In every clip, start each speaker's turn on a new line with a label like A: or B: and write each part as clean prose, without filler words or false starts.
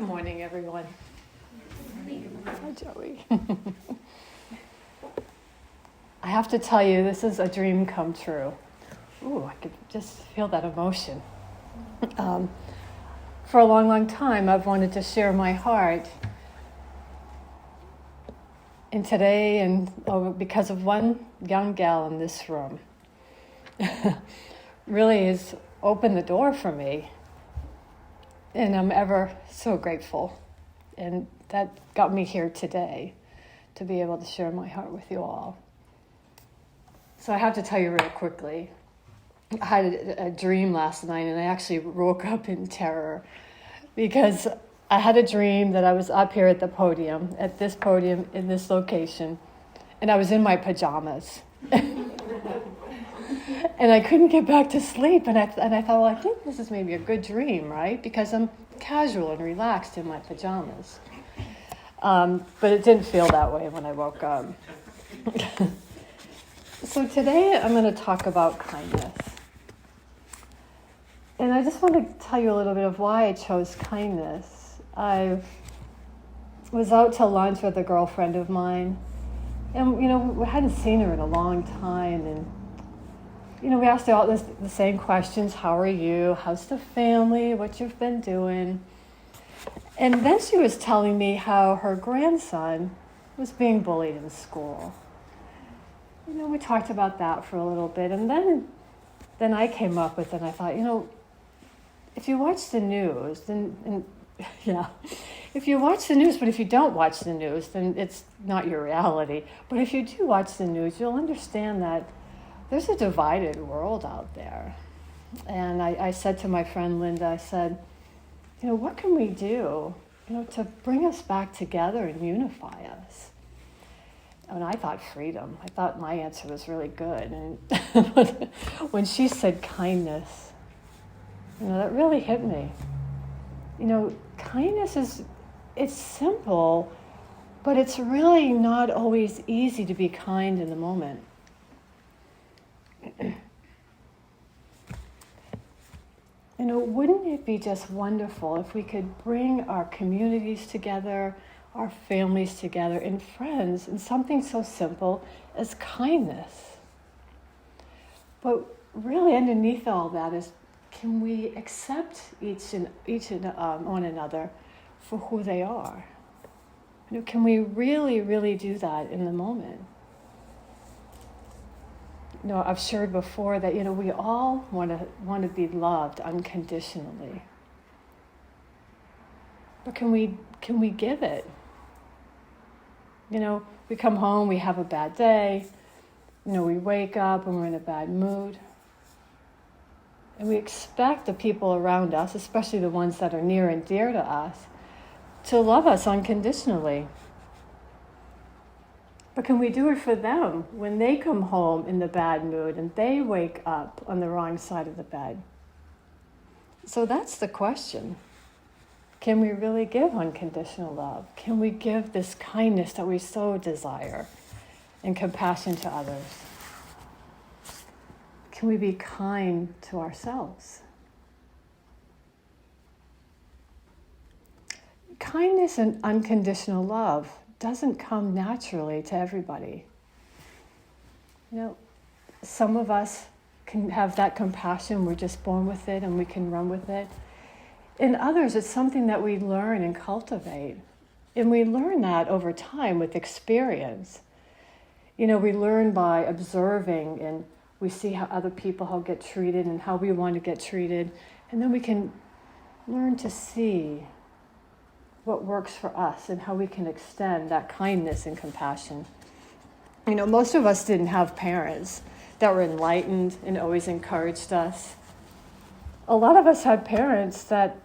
A: Good morning, everyone. Hi, Joey. I have to tell you, this is a dream come true. Ooh, I could just feel that emotion. For a long, long time, I've wanted to share my heart. And today, because of one young gal in this room, really has opened the door for me. And I'm ever so grateful. And that got me here today to be able to share my heart with you all. So I have to tell you real quickly. I had a dream last night, and I actually woke up in terror because I had a dream that I was up here at this podium in this location, and I was in my pajamas. And I couldn't get back to sleep, and I thought, well, I think this is maybe a good dream, right? Because I'm casual and relaxed in my pajamas. But it didn't feel that way when I woke up. So today I'm going to talk about kindness. And I just want to tell you a little bit of why I chose kindness. I was out to lunch with a girlfriend of mine, and we hadn't seen her in a long time, and we asked her all the same questions. How are you? How's the family? What you've been doing? And then she was telling me how her grandson was being bullied in school. We talked about that for a little bit. And then I came up with it, and I thought, if you watch the news, if you watch the news, but if you don't watch the news, then it's not your reality. But if you do watch the news, you'll understand that there's a divided world out there. And I said to my friend Linda, I said, what can we do, to bring us back together and unify us? And I thought freedom. I thought my answer was really good. And when she said kindness, that really hit me. Kindness it's simple, but it's really not always easy to be kind in the moment. Wouldn't it be just wonderful if we could bring our communities together, our families together, and friends in something so simple as kindness? But really underneath all that is, can we accept each and one another for who they are? Can we really, really do that in the moment? I've shared before that, we all want to be loved unconditionally. But can we give it? We come home, we have a bad day, we wake up and we're in a bad mood. And we expect the people around us, especially the ones that are near and dear to us, to love us unconditionally. But can we do it for them when they come home in the bad mood and they wake up on the wrong side of the bed? So that's the question. Can we really give unconditional love? Can we give this kindness that we so desire and compassion to others? Can we be kind to ourselves? Kindness and unconditional love doesn't come naturally to everybody. Some of us can have that compassion, we're just born with it and we can run with it. In others, it's something that we learn and cultivate. And we learn that over time with experience. We learn by observing, and we see how other people get treated and how we want to get treated. And then we can learn to see what works for us and how we can extend that kindness and compassion. Most of us didn't have parents that were enlightened and always encouraged us. A lot of us had parents that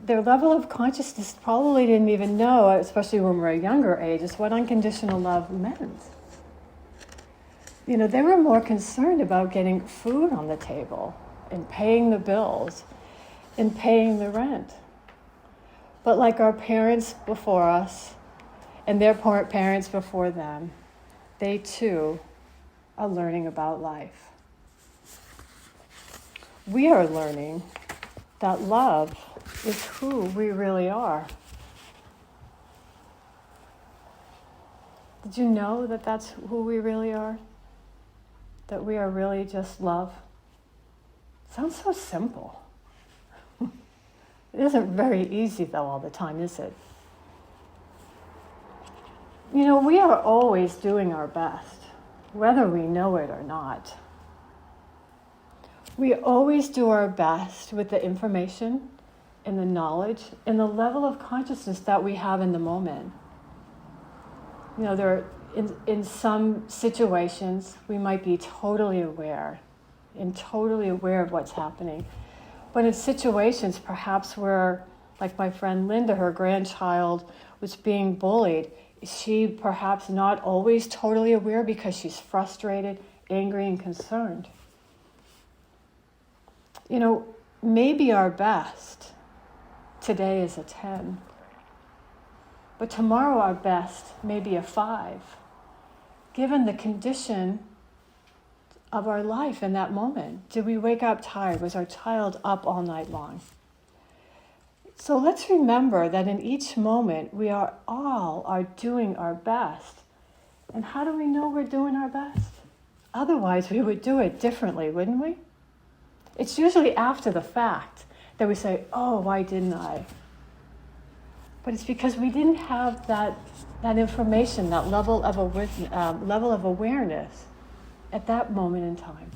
A: their level of consciousness probably didn't even know, especially when we're a younger age, is what unconditional love meant. They were more concerned about getting food on the table and paying the bills and paying the rent. But like our parents before us and their parents before them, they too are learning about life. We are learning that love is who we really are. Did you know that that's who we really are? That we are really just love? Sounds so simple. It isn't very easy though all the time, is it? You know, we are always doing our best, whether we know it or not. We always do our best with the information and the knowledge and the level of consciousness that we have in the moment. You know, in some situations, we might be totally aware of what's happening. But in situations perhaps where, like my friend Linda, her grandchild was being bullied, is she perhaps not always totally aware because she's frustrated, angry, and concerned? You know, maybe our best today is a 10. But tomorrow our best may be a 5, given the condition of our life in that moment. Did we wake up tired? Was our child up all night long? So let's remember that in each moment we are doing our best. And how do we know we're doing our best? Otherwise we would do it differently, wouldn't we? It's usually after the fact that we say, oh, why didn't I? But it's because we didn't have that information, that level of awareness at that moment in time.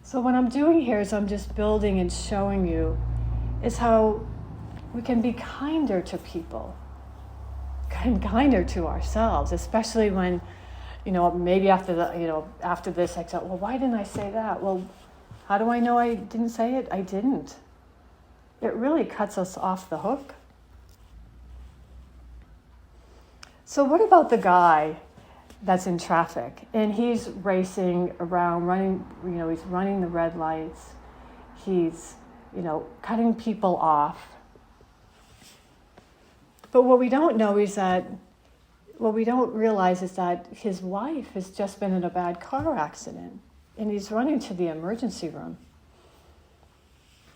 A: So what I'm doing here is I'm just building and showing you is how we can be kinder to people, kinder to ourselves, especially when, you know, maybe after this I thought, well, why didn't I say that? Well, how do I know I didn't say it? I didn't. It really cuts us off the hook. So what about the guy that's in traffic and he's racing around, he's running the red lights, he's, cutting people off. But what we don't realize is that his wife has just been in a bad car accident and he's running to the emergency room.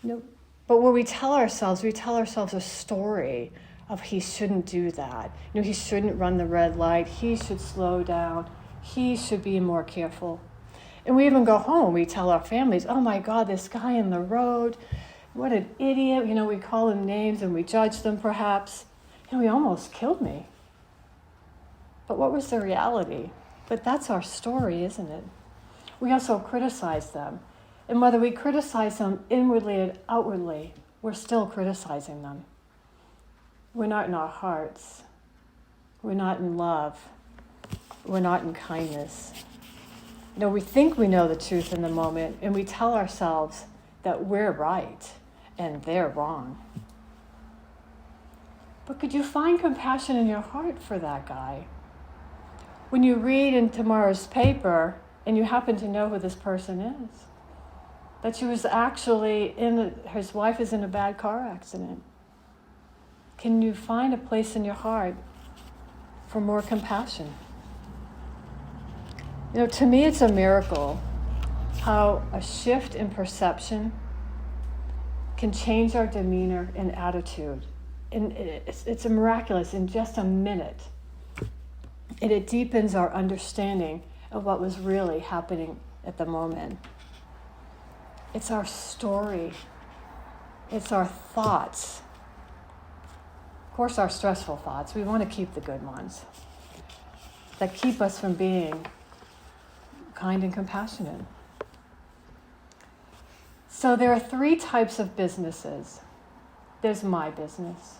A: But what we tell ourselves a story of he shouldn't do that. He shouldn't run the red light. He should slow down. He should be more careful. And we even go home. We tell our families, oh my God, this guy in the road, what an idiot. We call him names and we judge them perhaps. He almost killed me. But what was the reality? But that's our story, isn't it? We also criticize them. And whether we criticize them inwardly and outwardly, we're still criticizing them. We're not in our hearts. We're not in love. We're not in kindness. We think we know the truth in the moment, and we tell ourselves that we're right and they're wrong. But could you find compassion in your heart for that guy? When you read in tomorrow's paper, and you happen to know who this person is, that she was actually his wife is in a bad car accident. Can you find a place in your heart for more compassion? To me it's a miracle how a shift in perception can change our demeanor and attitude. And it's a miraculous in just a minute. And it deepens our understanding of what was really happening at the moment. It's our story. It's our thoughts. Of course, our stressful thoughts. We want to keep the good ones that keep us from being kind and compassionate. So there are 3 types of businesses. There's my business,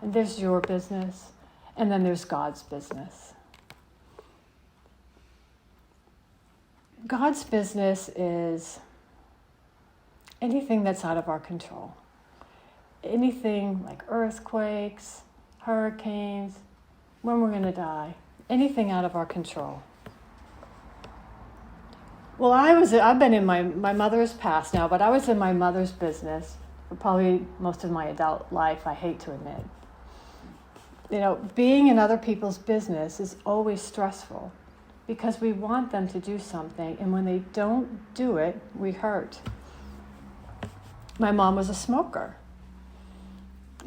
A: and there's your business, and then there's God's business. God's business is anything that's out of our control. Anything like earthquakes, hurricanes, when we're going to die, anything out of our control. Well, I've been in my mother's passed now, but I was in my mother's business for probably most of my adult life, I hate to admit. Being in other people's business is always stressful because we want them to do something, and when they don't do it, we hurt. My mom was a smoker.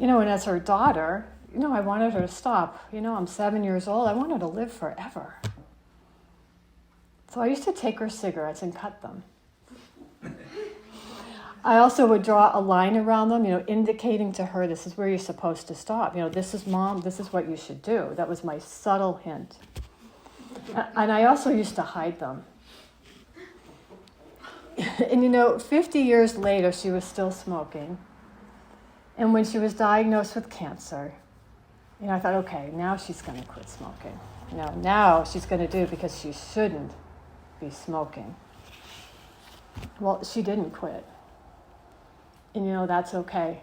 A: And as her daughter, I wanted her to stop. I'm 7 years old. I want her to live forever. So I used to take her cigarettes and cut them. I also would draw a line around them, indicating to her, this is where you're supposed to stop. This is Mom, this is what you should do. That was my subtle hint. And I also used to hide them. And 50 years later, she was still smoking. And when she was diagnosed with cancer, I thought, okay, now she's going to quit smoking. Now she's going to do it because she shouldn't be smoking. Well, she didn't quit. And that's okay.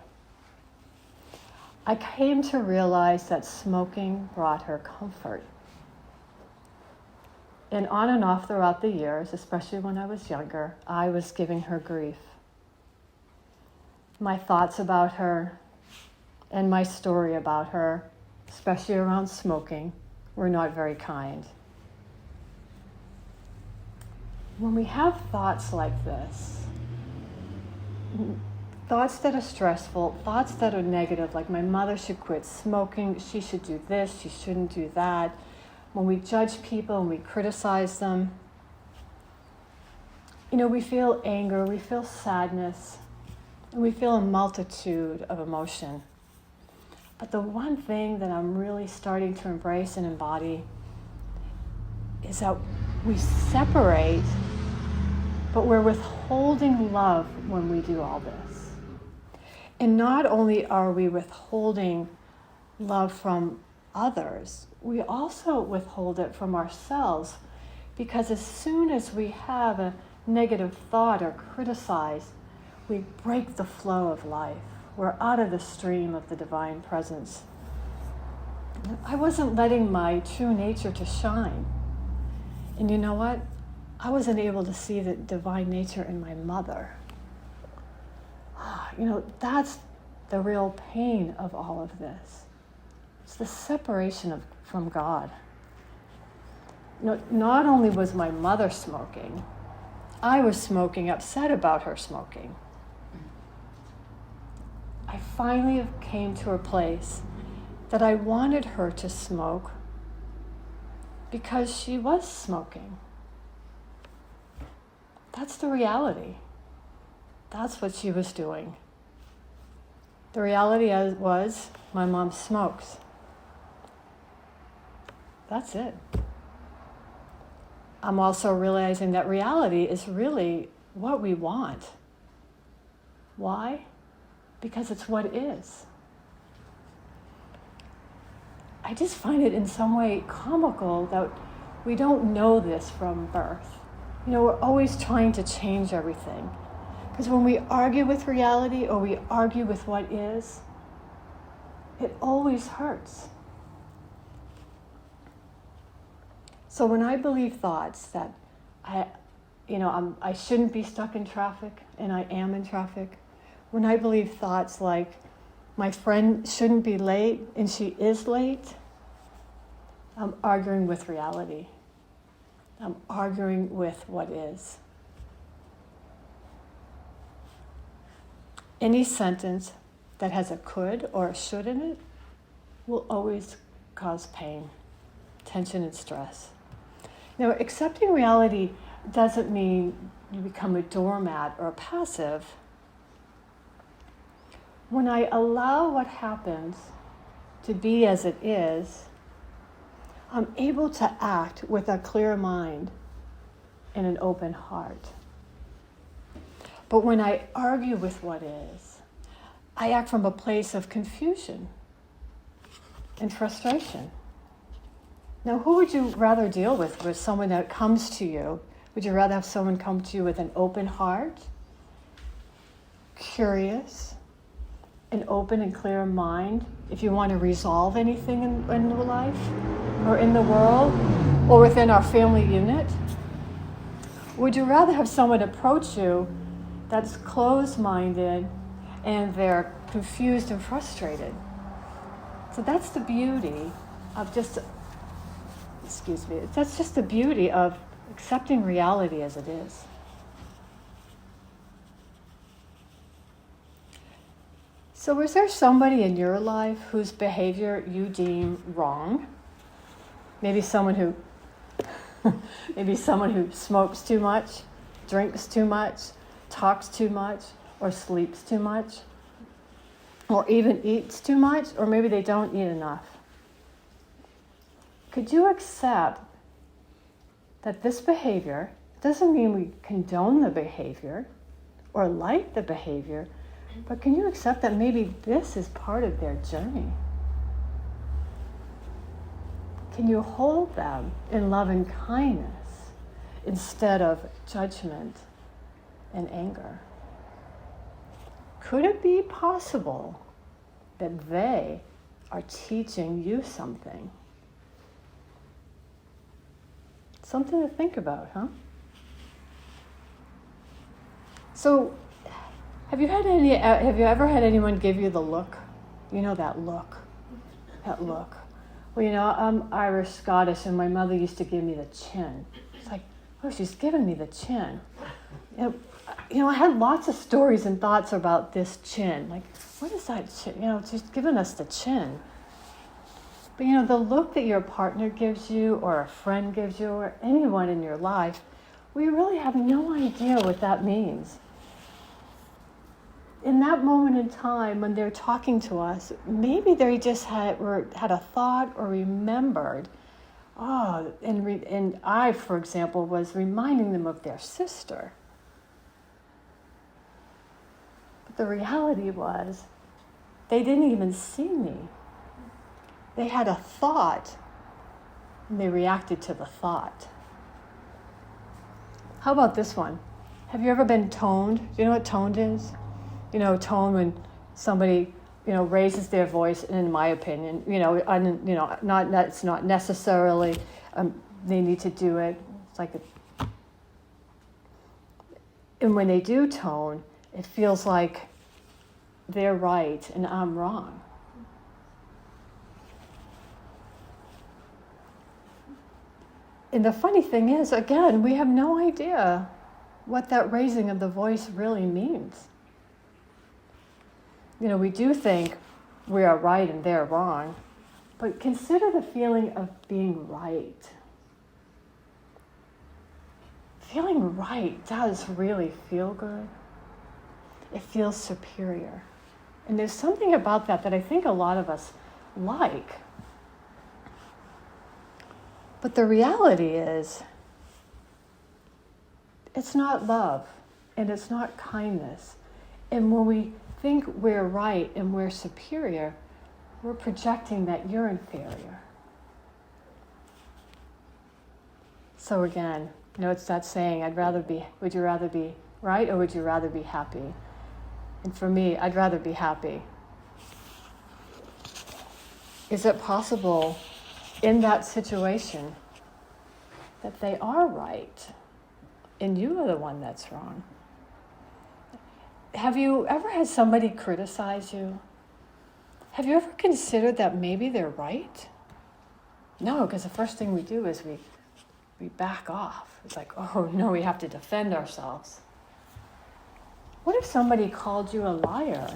A: I came to realize that smoking brought her comfort. And on and off throughout the years, especially when I was younger, I was giving her grief. My thoughts about her and my story about her, especially around smoking, were not very kind. When we have thoughts like this, thoughts that are stressful, thoughts that are negative, like my mother should quit smoking, she should do this, she shouldn't do that. When we judge people and we criticize them, we feel anger, we feel sadness, and we feel a multitude of emotion. But the one thing that I'm really starting to embrace and embody is that we separate, but we're withholding love when we do all this. And not only are we withholding love from others, we also withhold it from ourselves, because as soon as we have a negative thought or criticize, we break the flow of life. We're out of the stream of the divine presence. I wasn't letting my true nature to shine. And you know what? I wasn't able to see the divine nature in my mother. That's the real pain of all of this. It's the separation from God. Not only was my mother smoking, I was smoking, upset about her smoking. I finally came to a place that I wanted her to smoke because she was smoking. That's the reality. That's what she was doing. The reality was, my mom smokes. That's it. I'm also realizing that reality is really what we want. Why? Because it's what is. I just find it in some way comical that we don't know this from birth. We're always trying to change everything. Because when we argue with reality or we argue with what is, it always hurts. So when I believe thoughts that I shouldn't be stuck in traffic and I am in traffic, when I believe thoughts like my friend shouldn't be late and she is late, I'm arguing with reality. I'm arguing with what is. Any sentence that has a could or a should in it will always cause pain, tension, and stress. Now, accepting reality doesn't mean you become a doormat or a passive. When I allow what happens to be as it is, I'm able to act with a clear mind and an open heart. But when I argue with what is, I act from a place of confusion and frustration. Now, who would you rather deal with? With someone that comes to you? Would you rather have someone come to you with an open heart, curious, an open and clear mind, if you want to resolve anything in life or in the world or within our family unit? Would you rather have someone approach you that's closed-minded and they're confused and frustrated? So that's the beauty of that's just the beauty of accepting reality as it is. So is there somebody in your life whose behavior you deem wrong? Maybe someone who smokes too much, drinks too much, talks too much, or sleeps too much, or even eats too much, or maybe they don't eat enough. Could you accept that this behavior doesn't mean we condone the behavior or like the behavior, but can you accept that maybe this is part of their journey? Can you hold them in love and kindness instead of judgment and anger? Could it be possible that they are teaching you something? Something to think about, huh? So, have you ever had anyone give you the look? You know that look. Well, I'm Irish Scottish, and my mother used to give me the chin. It's like, oh, she's giving me the chin. I had lots of stories and thoughts about this chin. Like, what is that chin? She's giving us the chin. But the look that your partner gives you, or a friend gives you, or anyone in your life, we really have no idea what that means. In that moment in time when they're talking to us, maybe they just had a thought or remembered. And I, for example, was reminding them of their sister. But the reality was, they didn't even see me. They had a thought, and they reacted to the thought. How about this one? Have you ever been toned? Do you know what toned is? Tone when somebody, raises their voice, and in my opinion, it's not necessarily they need to do it. It's like, and when they do tone, it feels like they're right and I'm wrong. And the funny thing is, again, we have no idea what that raising of the voice really means. We do think we are right and they're wrong, but consider the feeling of being right. Feeling right does really feel good. It feels superior. And there's something about that I think a lot of us like. But the reality is, it's not love, and it's not kindness. And when we think we're right and we're superior, we're projecting that you're inferior. So again, it's that saying, would you rather be right or would you rather be happy? And for me, I'd rather be happy. Is it possible in that situation that they are right and you are the one that's wrong? Have you ever had somebody criticize you? Have you ever considered that maybe they're right? No, because the first thing we do is we back off. It's like, oh no, we have to defend ourselves. What if somebody called you a liar?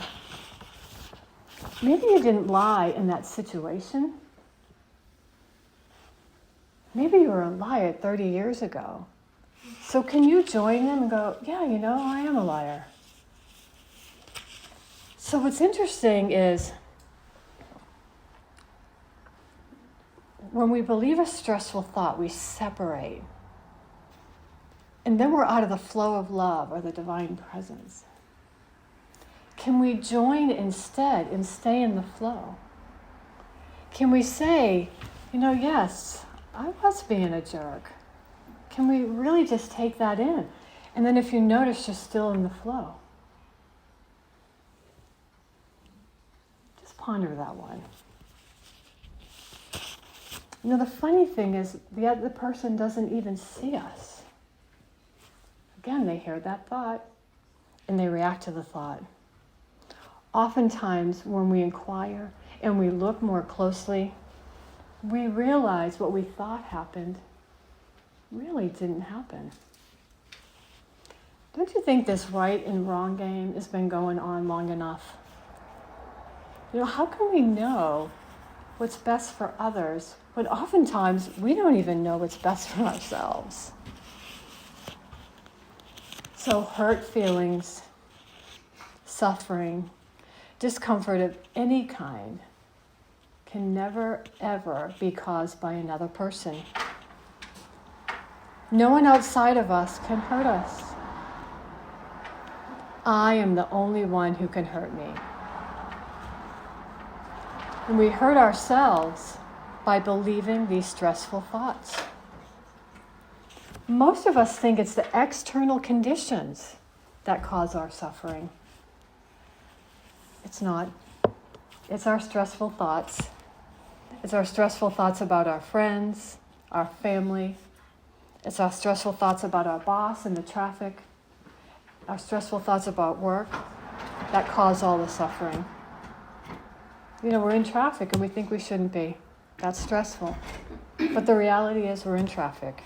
A: Maybe you didn't lie in that situation. Maybe you were a liar 30 years ago. So can you join them and go, yeah, I am a liar. So what's interesting is when we believe a stressful thought, we separate. And then we're out of the flow of love or the divine presence. Can we join instead and stay in the flow? Can we say, yes, I was being a jerk. Can we really just take that in? And then if you notice, you're still in the flow. Ponder that one. The funny thing is the other person doesn't even see us. Again, they hear that thought and they react to the thought. Oftentimes when we inquire and we look more closely, we realize what we thought happened really didn't happen. Don't you think this right and wrong game has been going on long enough? How can we know what's best for others when oftentimes we don't even know what's best for ourselves? So hurt feelings, suffering, discomfort of any kind can never, ever be caused by another person. No one outside of us can hurt us. I am the only one who can hurt me. And we hurt ourselves by believing these stressful thoughts. Most of us think it's the external conditions that cause our suffering. It's not. It's our stressful thoughts. It's our stressful thoughts about our friends, our family. It's our stressful thoughts about our boss and the traffic. Our stressful thoughts about work that cause all the suffering. We're in traffic and we think we shouldn't be. That's stressful. But the reality is we're in traffic.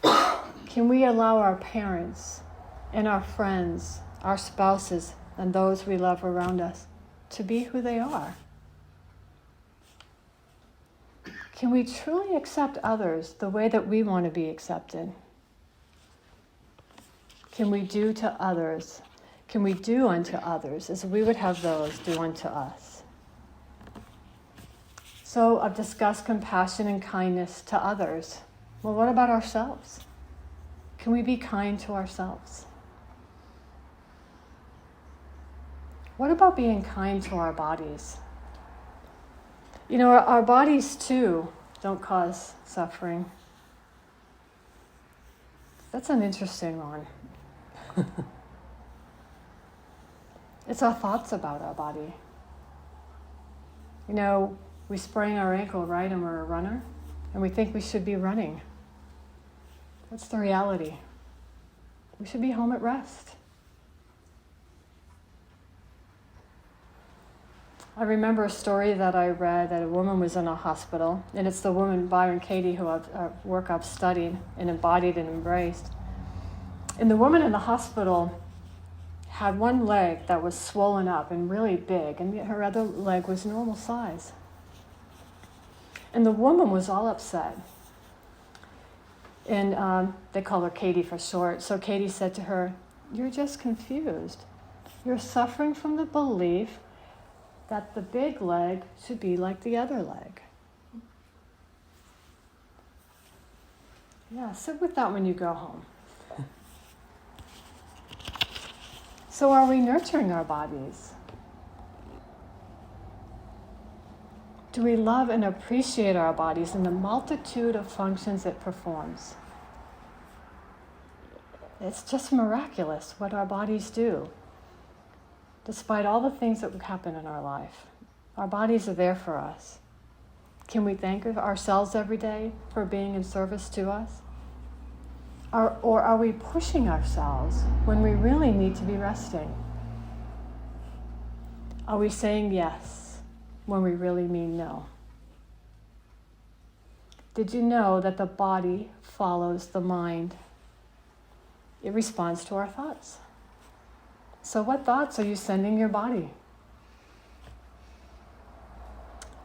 A: Can we allow our parents and our friends, our spouses, and those we love around us to be who they are? Can we truly accept others the way that we want to be accepted? Can we do to others? Can we do unto others as we would have those do unto us? So I've discussed compassion and kindness to others. Well, what about ourselves? Can we be kind to ourselves? What about being kind to our bodies? Our bodies too don't cause suffering. That's an interesting one. It's our thoughts about our body. We sprain our ankle, right, and we're a runner, and we think we should be running. What's the reality? We should be home at rest. I remember a story that I read that a woman was in a hospital, and it's the woman, Byron Katie, who I've studied and embodied and embraced. And the woman in the hospital had one leg that was swollen up and really big, and her other leg was normal size. And the woman was all upset. And they call her Katie for short. So Katie said to her, "You're just confused. You're suffering from the belief that the big leg should be like the other leg." Yeah, sit with that when you go home. So are we nurturing our bodies? Do we love and appreciate our bodies and the multitude of functions it performs? It's just miraculous what our bodies do. Despite all the things that happen in our life, our bodies are there for us. Can we thank ourselves every day for being in service to us? Or are we pushing ourselves when we really need to be resting? Are we saying yes when we really mean no? Did you know that the body follows the mind? It responds to our thoughts. So what thoughts are you sending your body?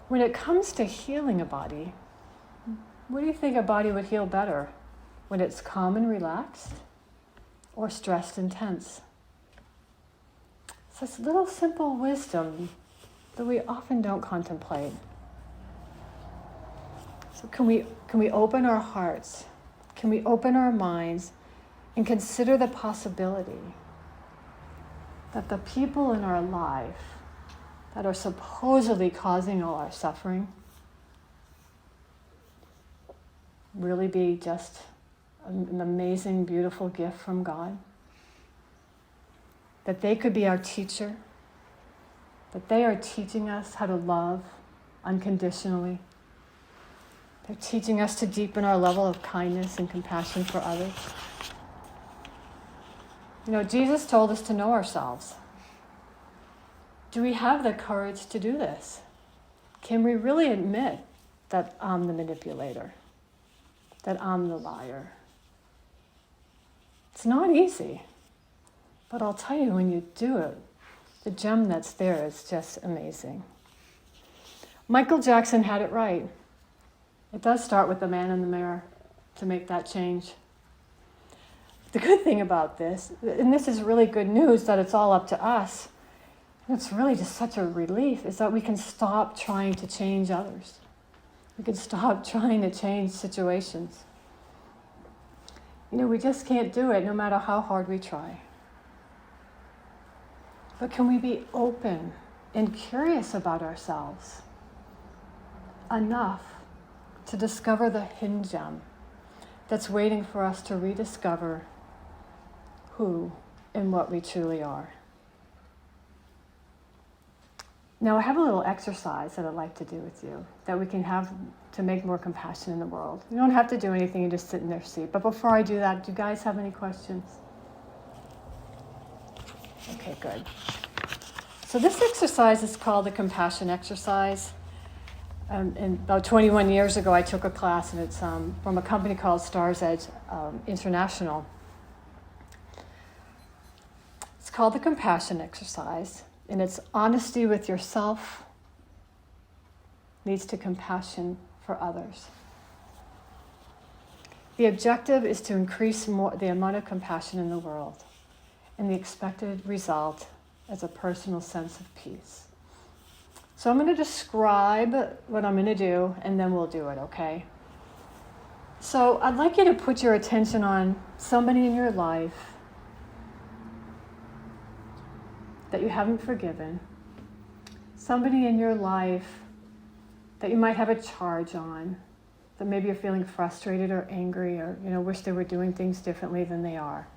A: When it comes to healing a body, what do you think a body would heal better? When it's calm and relaxed, or stressed and tense? So it's little simple wisdom that we often don't contemplate. So can we open our hearts? Can we open our minds and consider the possibility that the people in our life that are supposedly causing all our suffering really be just an amazing, beautiful gift from God? That they could be our teacher, that they are teaching us how to love unconditionally. They're teaching us to deepen our level of kindness and compassion for others. Jesus told us to know ourselves. Do we have the courage to do this? Can we really admit that I'm the manipulator, that I'm the liar? It's not easy, but I'll tell you, when you do it, The gem that's there is just amazing. Michael Jackson had it right. It does start with the man in the mirror to make that change. The good thing about this, and this is really good news that it's all up to us, and it's really just such a relief, is that we can stop trying to change others. We can stop trying to change situations. We just can't do it no matter how hard we try. But can we be open and curious about ourselves enough to discover the hidden gem that's waiting for us to rediscover who and what we truly are? Now, I have a little exercise that I'd like to do with you that we can have to make more compassion in the world. You don't have to do anything, you just sit in their seat. But before I do that, do you guys have any questions? Okay, good. So this exercise is called the compassion exercise. And about 21 years ago, I took a class, and it's from a company called Stars Edge International. It's called the compassion exercise. And it's honesty with yourself leads to compassion for others. The objective is to increase the amount of compassion in the world, and the expected result is a personal sense of peace. So I'm going to describe what I'm going to do, and then we'll do it, okay? So I'd like you to put your attention on somebody in your life that you haven't forgiven, somebody in your life that you might have a charge on, that maybe you're feeling frustrated or angry or wish they were doing things differently than they are.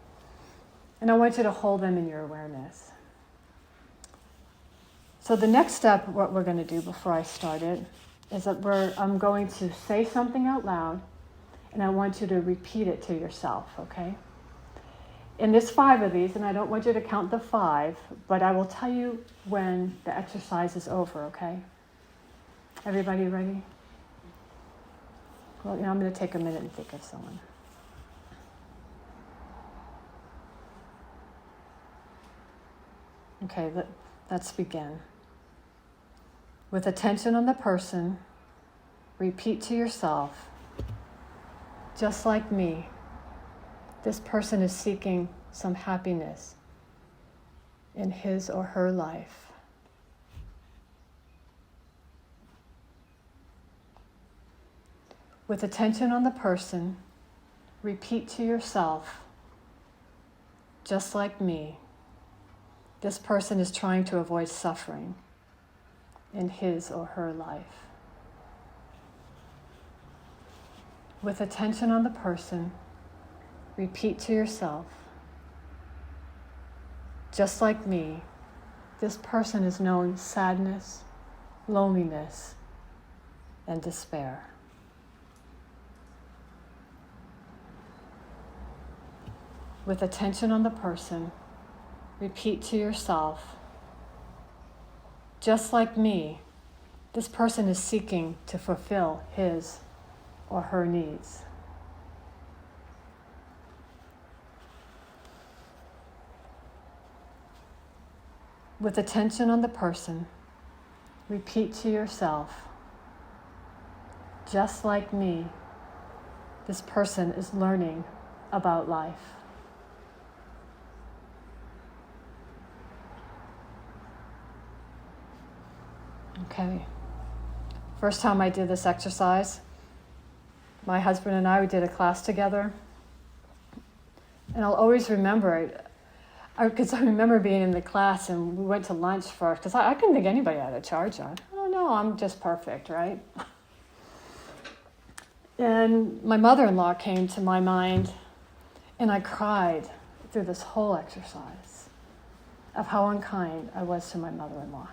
A: And I want you to hold them in your awareness. So the next step, what we're going to do before I start it, is that I'm going to say something out loud, and I want you to repeat it to yourself, okay? And there's 5 of these, and I don't want you to count the 5, but I will tell you when the exercise is over, okay? Everybody ready? Well, I'm going to take a minute and think of someone. Okay, let's begin. With attention on the person, repeat to yourself, just like me, this person is seeking some happiness in his or her life. With attention on the person, repeat to yourself, just like me, this person is trying to avoid suffering in his or her life. With attention on the person, repeat to yourself, just like me, this person is knowing sadness, loneliness, and despair. With attention on the person, repeat to yourself, just like me, this person is seeking to fulfill his or her needs. With attention on the person, repeat to yourself, just like me, this person is learning about life. Okay. First time I did this exercise, my husband and I, we did a class together. And I'll always remember it, because I remember being in the class and we went to lunch first, because I couldn't think anybody had a charge on. Oh no, I'm just perfect, right? And my mother-in-law came to my mind, and I cried through this whole exercise of how unkind I was to my mother-in-law.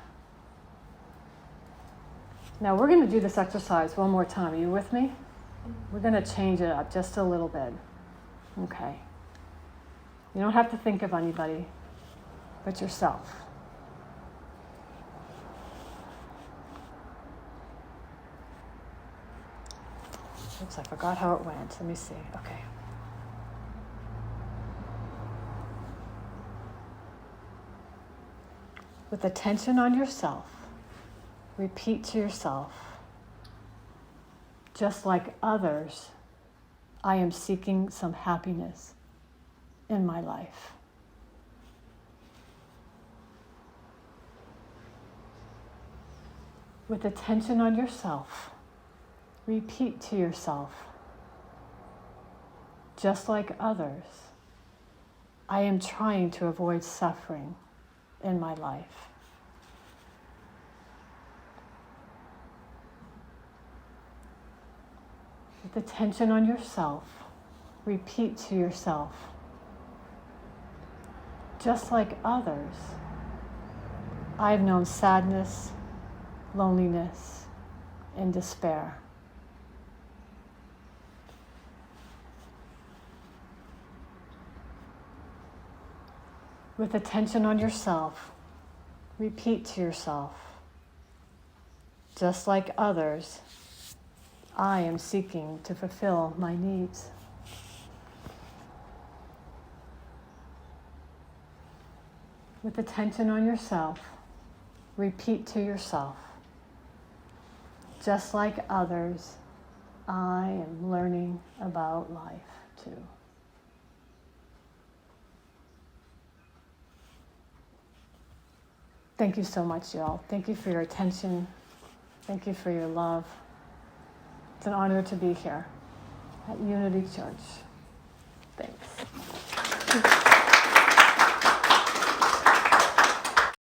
A: Now we're going to do this exercise one more time. Are you with me? We're going to change it up just a little bit. Okay. You don't have to think of anybody but yourself. Oops, I forgot how it went. Let me see. Okay. With attention on yourself, repeat to yourself, just like others, I am seeking some happiness in my life. With attention on yourself, repeat to yourself, just like others, I am trying to avoid suffering in my life. With attention on yourself, repeat to yourself, just like others, I've known sadness, loneliness, and despair. With attention on yourself, repeat to yourself, just like others, I am seeking to fulfill my needs. With attention on yourself, repeat to yourself, just like others, I am learning about life too. Thank you so much, y'all. Thank you for your attention. Thank you for your love. It's an honor to be here at Unity Church. Thanks.